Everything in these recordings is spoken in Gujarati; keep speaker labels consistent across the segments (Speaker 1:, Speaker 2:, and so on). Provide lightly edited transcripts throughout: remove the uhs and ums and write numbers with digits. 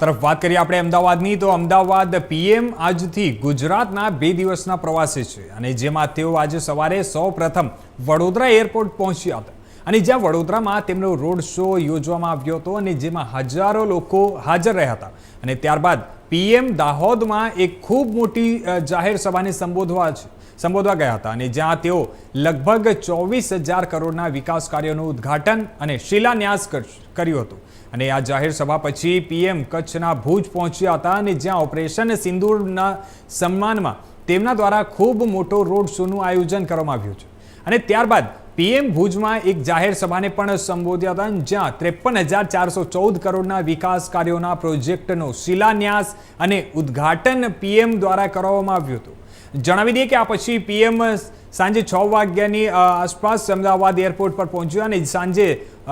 Speaker 1: તરફ વાત કરીએ આપણે અમદાવાદની તો અમદાવાદ પીએમ આજથી ગુજરાતના 2 દિવસના પ્રવાસે છે અને જેમાં તેઓ આજે સવારે સૌપ્રથમ વડોદરા એરપોર્ટ પહોંચ્યા હતા અને જ્યાં વડોદરામાં તેમનો રોડ શો યોજવામાં આવ્યો હતો અને જેમાં હજારો લોકો હાજર રહ્યા હતા અને ત્યારબાદ પીએમ દાહોદમાં એક ખૂબ મોટી જાહેર સભાને સંબોધવા ગયા હતા અને જ્યાં તેઓ લગભગ 24,000 કરોડના વિકાસ કાર્યોનું ઉદ્ઘાટન અને શિલાન્યાસ કર્યું હતું અને આ જાહેર સભા પછી પીએમ કચ્છના ભુજ પહોંચ્યા હતા અને જ્યાં ઓપરેશન સિંદૂરના સન્માનમાં તેમના દ્વારા ખૂબ મોટો રોડ શોનું આયોજન કરવામાં આવ્યું છે અને ત્યારબાદ પીએમ ભુજમાં એક જાહેર સભાને પણ સંબોધ્યા હતા જ્યાં 53,414 કરોડના વિકાસ કાર્યોના પ્રોજેક્ટનો શિલાન્યાસ અને ઉદ્ઘાટન પીએમ દ્વારા કરવામાં આવ્યું હતું। જણાવી દઈએ કે આ પછી પીએમ સાંજે 6 વાગ્યાની આસપાસ અમદાવાદ એરપોર્ટ પર પહોંચ્યા અને સાંજે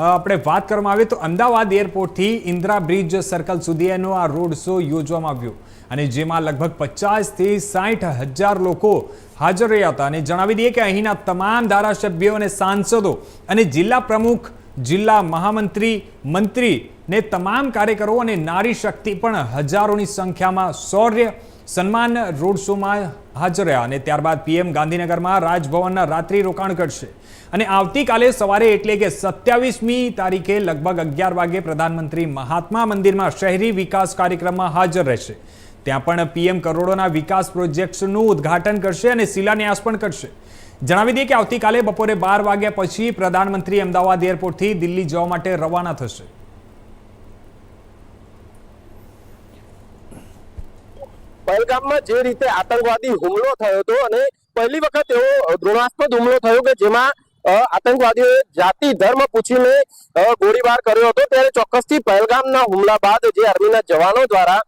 Speaker 1: આપણે વાત કરવામાં આવે તો અમદાવાદ એરપોર્ટથી ઇન્દિરા બ્રિજ સર્કલ સુધી એનો આ રોડ શો યોજવામાં આવ્યો અને જેમાં લગભગ 50,000 થી 60,000 લોકો હાજર રહ્યા હતા અને જણાવી દઈએ કે અહીંના તમામ ધારાસભ્યો અને સાંસદો અને જિલ્લા પ્રમુખ જિલ્લા મહામંત્રી મંત્રી ને તમામ કાર્યકરો અને નારી શક્તિ પણ હજારોની સંખ્યામાં શૌર્ય સન્માન રોડ શોમાં હાજર રહ્યા અને ત્યારબાદ પીએમ ગાંધીનગરમાં રાજભવનના રાત્રિ રોકાણ કરશે અને આવતીકાલે સવારે એટલે કે 27મી તારીખે લગભગ 11 વાગે પ્રધાનમંત્રી મહાત્મા મંદિરમાં શહેરી વિકાસ કાર્યક્રમમાં હાજર રહેશે। ત્યાં પણ પીએમ કરોડોના વિકાસ પ્રોજેક્ટ્સનું ઉદ્ઘાટન કરશે અને શિલાન્યાસ પણ કરશે। જણાવી દઈએ કે આવતીકાલે બપોરે 12 વાગ્યા પછી પ્રધાનમંત્રી અમદાવાદ એરપોર્ટથી દિલ્હી જવા માટે રવાના થશે।
Speaker 2: પહેલગામમાં જે રીતે આતંકવાદી હુમલો થયો હતો અને પહેલી વખત એવો દ્રોણાસ્પદ હુમલો થયો કે જેમાં આતંકવાદીઓએ જાતિ ધર્મ પૂછીને ગોળીબાર કર્યો હતો ત્યારે ચોક્કસથી પહેલગામના હુમલા બાદ જે આર્મીના જવાનો દ્વારા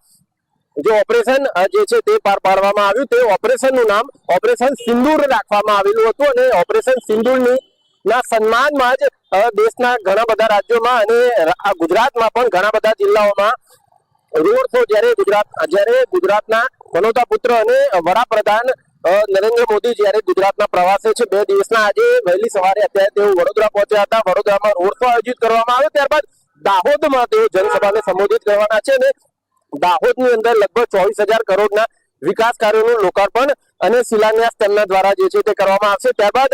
Speaker 2: જે ઓપરેશન જે છે તે પાર પાડવામાં આવ્યું તે ઓપરેશનનું નામ ઓપરેશન સિંદૂર રાખવામાં આવેલું હતું અને ઓપરેશન સિંદૂરની ના સન્માનમાં જ દેશના ઘણા બધા રાજ્યોમાં અને ગુજરાતમાં પણ ઘણા બધા જિલ્લાઓમાં રોડ શો જ્યારે ગુજરાતના મનોતા પુત્ર અને વડાપ્રધાન નરેન્દ્ર મોદી જ્યારે ગુજરાતના પ્રવાસે છે 2 દિવસના આજે વહેલી સવારે અત્યારે તેઓ વડોદરા પહોંચ્યા હતા। વડોદરામાં રોડ શો આયોજિત કરવામાં આવ્યો ત્યારબાદ દાહોદમાં તેઓ જનસભાને સંબોધિત કરવાના છે અને દાહોદની અંદર લગભગ 24,000 કરોડના વિકાસ કાર્યોનું લોકાર્પણ અને શિલાન્યાસ તેમના દ્વારા જે છે તે કરવામાં આવશે। ત્યારબાદ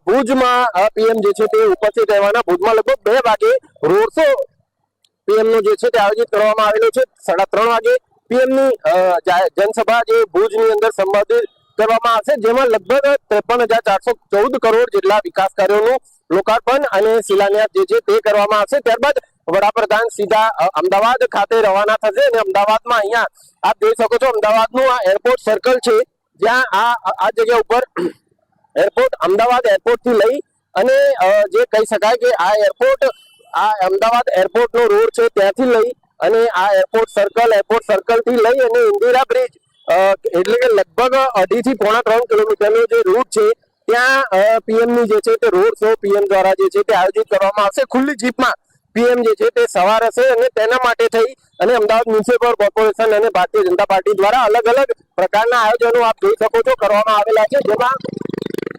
Speaker 2: ભુજમાં પીએમ જે છે તે ઉપસ્થિત રહેવાના ભુજમાં લગભગ 2 વાગે રોડ શો પીએમ નો જે છે તે આયોજિત કરવામાં આવેલો છે। 3:30 વાગે પીએમ ની જનસભા જે ભુજની અંદર સંબોધિત કરવામાં આવશે જેમાં લગભગ 53,414 કરોડ જેટલા વિકાસ કાર્યોનું લોકાર્પણ અને શિલાન્યાસ જે છે તે કરવામાં આવશે। ત્યારબાદ વડાપ્રધાન સીધા અમદાવાદ ખાતે રવાના થશે અને અમદાવાદમાં અહીંયા આપ જોઈ શકો છો અમદાવાદનું આ એરપોર્ટ સર્કલ છે જ્યાં આ જગ્યા ઉપર એરપોર્ટ અમદાવાદ એરપોર્ટ થી લઈ અને જે કહી શકાય કે આ એરપોર્ટ આ અમદાવાદ એરપોર્ટ નો રોડ છે ત્યાંથી લઈ અને આ એરપોર્ટ સર્કલ થી લઈ અને ઇન્દિરા બ્રિજ એટલે કે લગભગ 2.5 થી 3 કિલોમીટરનો જે રૂટ છે ત્યાં પીએમ ની જે છે તે રોડ શો પીએમ દ્વારા જે છે તે આયોજિત કરવામાં આવશે। ખુલ્લી જીપમાં પીએમ જે છે તે સવાર હશે અને તેના માટે થઈ અને અમદાવાદ મ્યુનિસિપલ કોર્પોરેશન અને ભારતીય જનતા પાર્ટી દ્વારા અલગ અલગ પ્રકારના આયોજનો આપ જોઈ શકો છો કરવામાં આવેલા છે જેમાં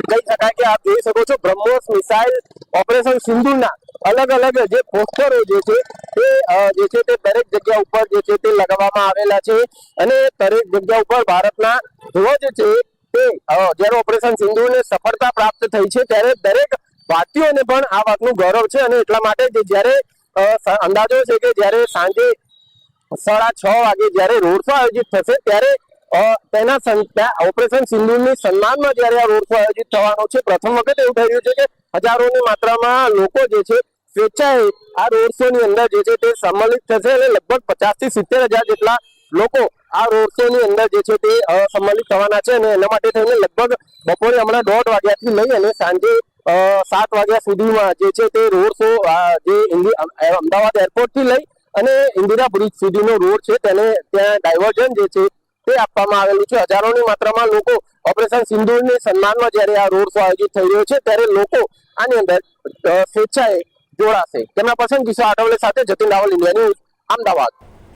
Speaker 2: કહી શકાય કે આપ જોઈ શકો છો બ્રહ્મોસ મિસાઇલ ઓપરેશન સિંદૂરના અલગ અલગ જે પોસ્ટરો જે છે તે દરેક જગ્યા ઉપર જે છે તે લગાવવામાં આવેલા છે અને દરેક જગ્યા ઉપર ભારતના ધ્વજ છે તે જ્યારે ઓપરેશન સિંદૂરને સફળતા પ્રાપ્ત થઈ છે ત્યારે દરેક ભારતીયોને પણ આ વાતનું ગૌરવ છે અને એટલા માટે જ્યારે અંદાજો છે કે જ્યારે સાંજે 6:30 વાગે જ્યારે રોડ શો આયોજિત થશે ત્યારે તેના ઓપરેશન સિંદૂરની સન્માનમાં જ્યારે આ રોડ શો આયોજિત થવાનો છે પ્રથમ વખત એવું થઈ રહ્યું છે કે હજારોની માત્રામાં લોકો જે છે સ્વેચ્છાએ આ રોડ શો ની અંદર જે છે તે સંમલિત થશે અને લગભગ 50,000 થી 70,000 જેટલા લોકો આ રોડ શો ની અંદર જે છે તે સંમલિત થવાના છે અને એના માટે થઈને લગભગ બપોરે હમણાં 1:30 વાગ્યાથી લઈ અને સાંજે 7 વાગ્યા સુધીમાં જે છે તે રોડ શો જે અમદાવાદ એરપોર્ટ થી લઈ અને ઇન્દિરા બ્રિજ સુધીનો રોડ છે તેને ત્યાં ડાયવર્ઝન જે છે તે આપવામાં આવેલું છે। હજારોની માત્રામાં લોકો ઓપરેશન સિંદૂરની સન્માનમાં જ્યારે આ રોડ શો આયોજિત થઈ રહ્યો છે ત્યારે લોકો આની અંદર સ્વેચ્છાએ જોડાશે। કેમેરા પર્સન કિશોર આઠવલે સાથે જતીન રાવલ, ઇન્ડિયા ન્યૂઝ, અમદાવાદ।